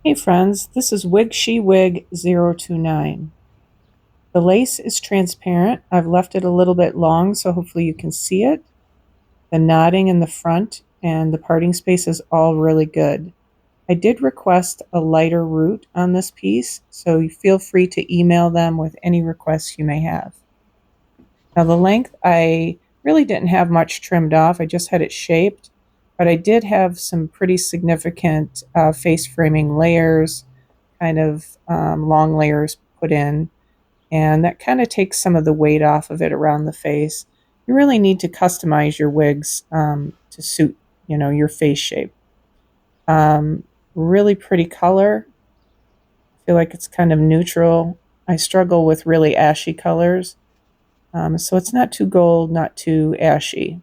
Hey friends, this is Wigshe Wig 029. The lace is transparent. I've left it a little bit long so hopefully you can see it. The knotting in the front and the parting space is all really good. I did request a lighter root on this piece, so you feel free to email them with any requests you may have. Now the length, I really didn't have much trimmed off. I just had it shaped, but I did have some pretty significant face framing layers, kind of long layers put in, and that kind of takes some of the weight off of it around the face. You really need to customize your wigs to suit, your face shape. Um, Really pretty color. I feel like it's kind of neutral. I struggle with really ashy colors, so it's not too gold, not too ashy.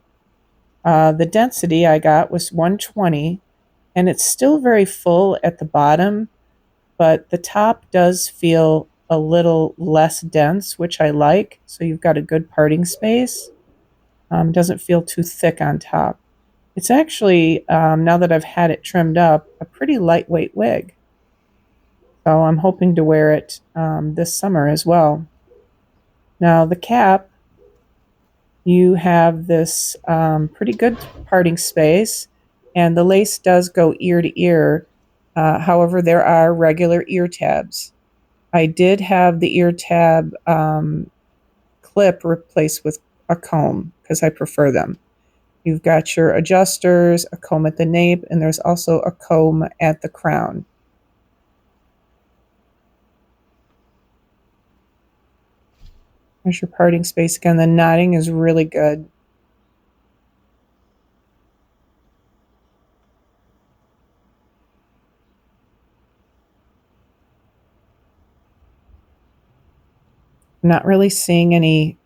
The density I got was 120, and it's still very full at the bottom, but the top does feel a little less dense, which I like. So you've got a good parting space. Doesn't feel too thick on top. It's actually, now that I've had it trimmed up, a pretty lightweight wig. So I'm hoping to wear it this summer as well. Now the cap, you have this pretty good parting space, and the lace does go ear to ear. However, there are regular ear tabs. I did have the ear tab clip replaced with a comb because I prefer them. You've got your adjusters, a comb at the nape, and there's also a comb at the crown. There's your parting space again. The knotting is really good. I'm not really seeing any,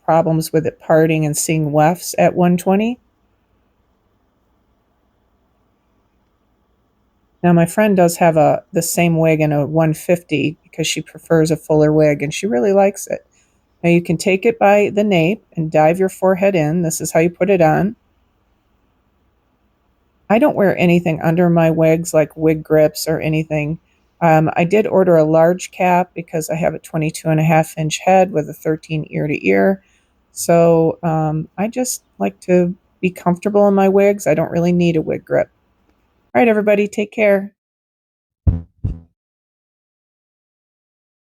problems with it parting and seeing wefts at 120. Now my friend does have the same wig in a 150 because she prefers a fuller wig and she really likes it. Now you can take it by the nape and dive your forehead in. This is how you put it on. I don't wear anything under my wigs like wig grips or anything. I did order a large cap because I have a 22.5-inch head with a 13 ear to ear. So I just like to be comfortable in my wigs. I don't really need a wig grip. All right, everybody, take care.